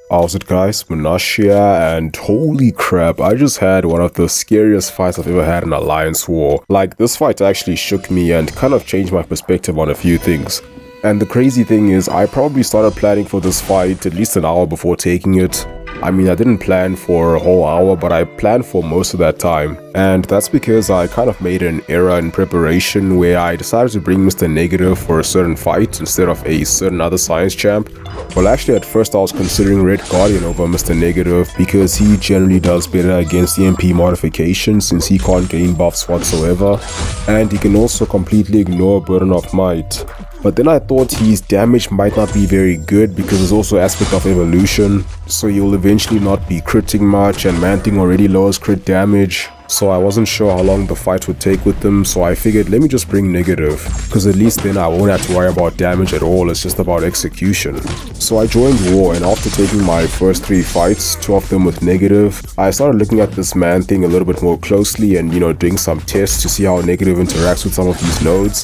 How's it guys, Munash here, and holy crap, I just had one of the scariest fights I've ever had in Alliance War. Like, this fight actually shook me and kind of changed my perspective on a few things. And the crazy thing is, I probably started planning for this fight at least an hour before taking it. I mean, I didn't plan for a whole hour, but I planned for most of that time. And that's because I kind of made an error in preparation where I decided to bring Mr. Negative for a certain fight instead of a certain other science champ. Well, actually at first I was considering Red Guardian over Mr. Negative because he generally does better against EMP modifications since he can't gain buffs whatsoever. And he can also completely ignore Burden of Might. But then I thought his damage might not be very good because there's also aspect of evolution, so you'll eventually not be critting much, and Man-Thing already lowers crit damage. So I wasn't sure how long the fight would take with them, so I figured let me just bring Negative, because at least then I won't have to worry about damage at all, it's just about execution. So I joined War, and after taking my first 3 fights, 2 of them with Negative, I started looking at this Man-Thing a little bit more closely and doing some tests to see how Negative interacts with some of these nodes.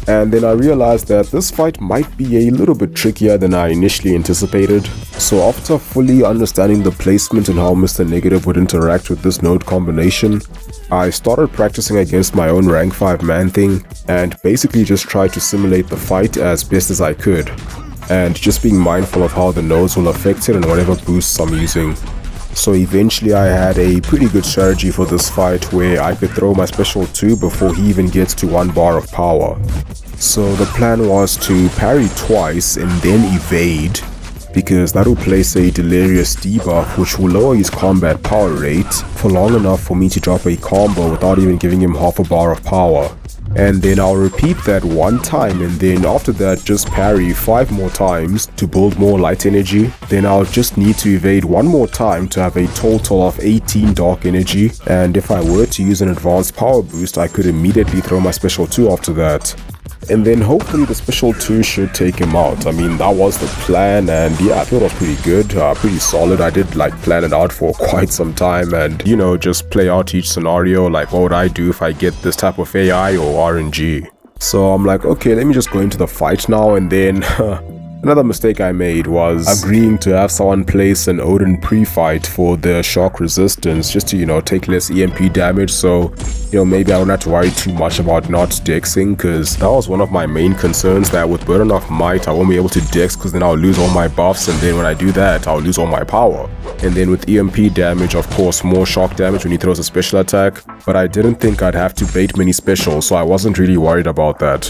And then I realized that this fight might be a little bit trickier than I initially anticipated. So after fully understanding the placement and how Mr. Negative would interact with this node combination, I started practicing against my own rank 5 Man-Thing and basically just tried to simulate the fight as best as I could, and just being mindful of how the nodes will affect it and whatever boosts I'm using. So eventually I had a pretty good strategy for this fight where I could throw my special 2 before he even gets to 1 bar of power. So the plan was to parry twice and then evade, because that will place a delirious debuff which will lower his combat power rate for long enough for me to drop a combo without even giving him half a bar of power. And then I'll repeat that 1 time, and then after that just parry 5 more times to build more light energy. Then I'll just need to evade 1 more time to have a total of 18 dark energy, and if I were to use an advanced power boost I could immediately throw my special 2 after that. And then hopefully the special 2 should take him out. I mean, that was the plan, and yeah, I thought it was pretty good, pretty solid. I did plan it out for quite some time and just play out each scenario, like what would I do if I get this type of AI or RNG. So I'm like, okay, let me just go into the fight now. And then another mistake I made was agreeing to have someone place an Odin pre-fight for the shock resistance just to, take less EMP damage, so, maybe I don't have to worry too much about not dexing, because that was one of my main concerns, that with Burden of Might I won't be able to dex because then I'll lose all my buffs, and then when I do that I'll lose all my power. And then with EMP damage, of course, more shock damage when he throws a special attack, but I didn't think I'd have to bait many specials, so I wasn't really worried about that.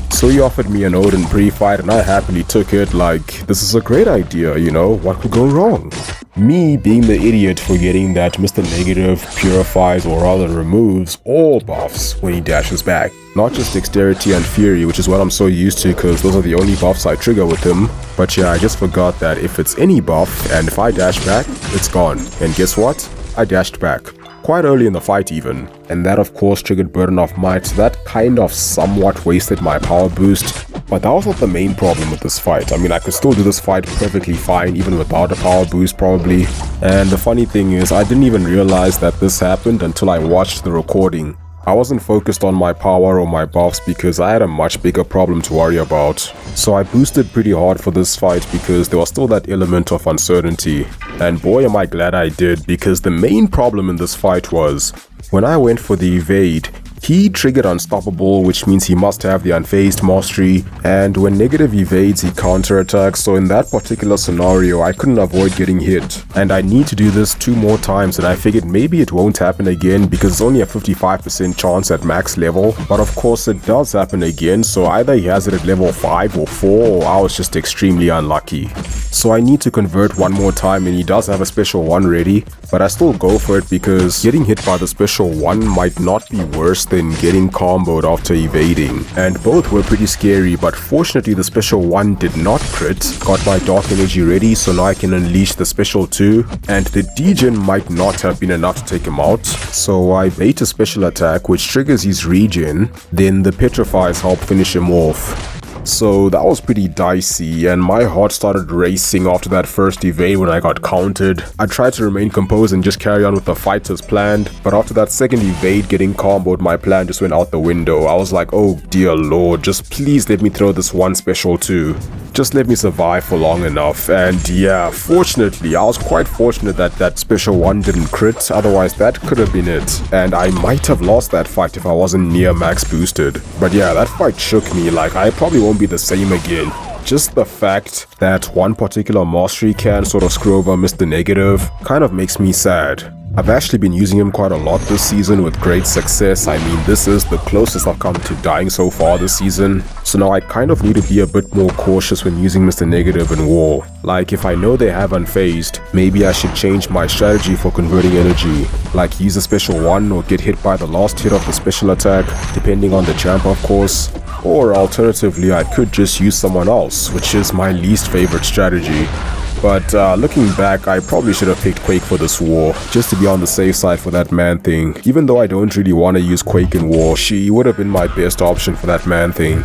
So he offered me an Odin pre-fight and I happily took it, like, this is a great idea, what could go wrong? Me being the idiot forgetting that Mr. Negative purifies, or rather removes, all buffs when he dashes back. Not just dexterity and fury, which is what I'm so used to because those are the only buffs I trigger with him. But yeah, I just forgot that if it's any buff and if I dash back, it's gone. And guess what? I dashed back. Quite early in the fight even, and that of course triggered Burden of Might, so that kind of somewhat wasted my power boost. But that was not the main problem with this fight. I mean, I could still do this fight perfectly fine even without a power boost probably. And the funny thing is, I didn't even realize that this happened until I watched the recording. I wasn't focused on my power or my buffs because I had a much bigger problem to worry about. So I boosted pretty hard for this fight because there was still that element of uncertainty. And boy am I glad I did, because the main problem in this fight was, when I went for the evade, he triggered Unstoppable, which means he must have the Unfazed Mastery, and when Negative evades he counterattacks, so in that particular scenario I couldn't avoid getting hit. And I need to do this 2 more times, and I figured maybe it won't happen again because it's only a 55% chance at max level, but of course it does happen again, so either he has it at level 5 or 4, or I was just extremely unlucky. So I need to convert 1 more time, and he does have a special 1 ready, but I still go for it because getting hit by the special 1 might not be worse than getting comboed after evading. And both were pretty scary, but fortunately the special 1 did not crit. Got my dark energy ready, so now I can unleash the special 2, and the degen might not have been enough to take him out. So I bait a special attack which triggers his regen, then the petrifies help finish him off. So that was pretty dicey, and my heart started racing after that first evade when I got countered. I tried to remain composed and just carry on with the fight as planned, but after that second evade getting comboed, my plan just went out the window. I was like, oh dear lord, just please let me throw this 1 special too. just let me survive for long enough. And yeah, fortunately, I was quite fortunate that that special one didn't crit, otherwise that could have been it. And I might have lost that fight if I wasn't near max boosted. But yeah, that fight shook me, like I probably won't be the same again. Just the fact that one particular mastery can sort of screw over Mr. Negative kind of makes me sad. I've actually been using him quite a lot this season with great success. I mean, this is the closest I've come to dying so far this season. So now I kind of need to be a bit more cautious when using Mr. Negative in war. Like, if I know they have unfazed, maybe I should change my strategy for converting energy. Like, use a special one or get hit by the last hit of the special attack, depending on the champ of course. Or alternatively, I could just use someone else, which is my least favorite strategy. But looking back, I probably should have picked Quake for this war, just to be on the safe side for that man thing. Even though I don't really want to use Quake in war, Chee would have been my best option for that man thing.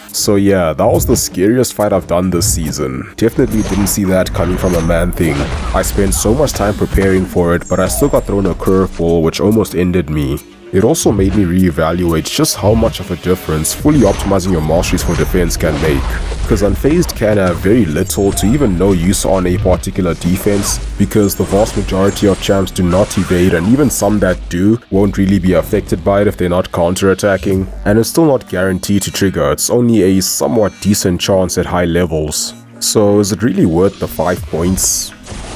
So yeah, that was the scariest fight I've done this season. Definitely didn't see that coming from a man thing. I spent so much time preparing for it, but I still got thrown a curveball which almost ended me. It also made me reevaluate just how much of a difference fully optimizing your masteries for defense can make. Because unfazed can have very little to even no use on a particular defense, because the vast majority of champs do not evade, and even some that do won't really be affected by it if they're not counter-attacking. And it's still not guaranteed to trigger, it's only a somewhat decent chance at high levels. So is it really worth the 5 points?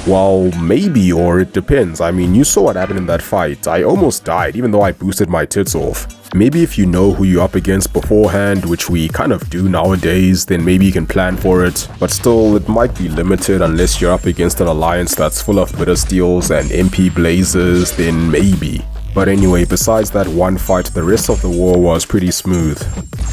Well, maybe, or it depends. I mean, you saw what happened in that fight. I almost died, even though I boosted my tits off. Maybe if you know who you're up against beforehand, which we kind of do nowadays, then maybe you can plan for it. But still, it might be limited unless you're up against an alliance that's full of bitter steals and MP blazers, then maybe. But anyway, besides that one fight, the rest of the war was pretty smooth.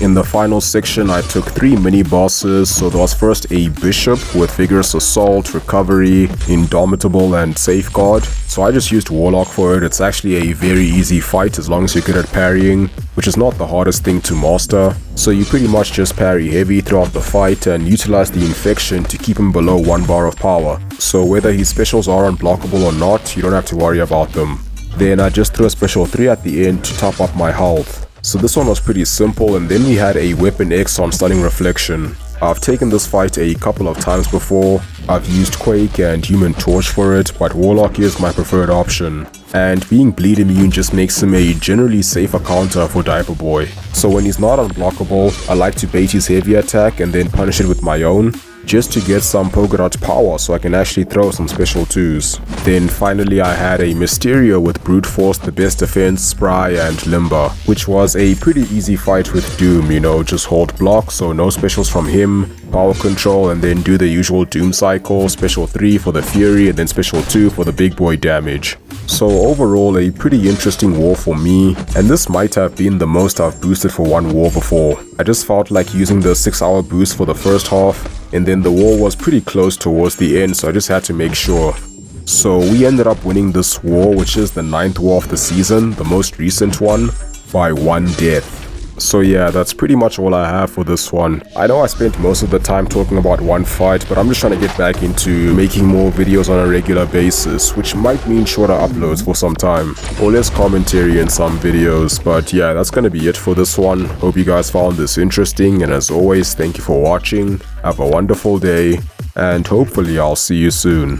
In the final section, I took 3 mini-bosses, so there was first a Bishop with Vigorous Assault, Recovery, Indomitable, and Safeguard. So I just used Warlock for it. It's actually a very easy fight as long as you're good at parrying, which is not the hardest thing to master. So you pretty much just parry heavy throughout the fight and utilize the Infection to keep him below 1 bar of power. So whether his specials are unblockable or not, you don't have to worry about them. Then I just threw a special 3 at the end to top up my health. So this one was pretty simple, and then we had a Weapon X on Stunning Reflection. I've taken this fight a couple of times before. I've used Quake and Human Torch for it, but Warlock is my preferred option. And being bleed immune just makes him a generally safer counter for Diaper Boy. So when he's not unblockable, I like to bait his heavy attack and then punish it with my own, just to get some polka dot power so I can actually throw some special 2s. Then finally I had a Mysterio with Brute Force, the best defense, Spry, and Limber, which was a pretty easy fight with Doom, you know, just hold block, so no specials from him, power control, and then do the usual Doom cycle, special 3 for the Fury, and then special 2 for the big boy damage. So overall, a pretty interesting war for me, and this might have been the most I've boosted for one war before. I just felt like using the 6-hour boost for the first half, and then the war was pretty close towards the end, so I just had to make sure. So we ended up winning this war, which is the 9th war of the season, the most recent one, by 1 death. So yeah, that's pretty much all I have for this one. I know I spent most of the time talking about one fight, but I'm just trying to get back into making more videos on a regular basis, which might mean shorter uploads for some time, or less commentary in some videos. But yeah, that's gonna be it for this one. Hope you guys found this interesting, and as always, thank you for watching. Have a wonderful day, and hopefully I'll see you soon.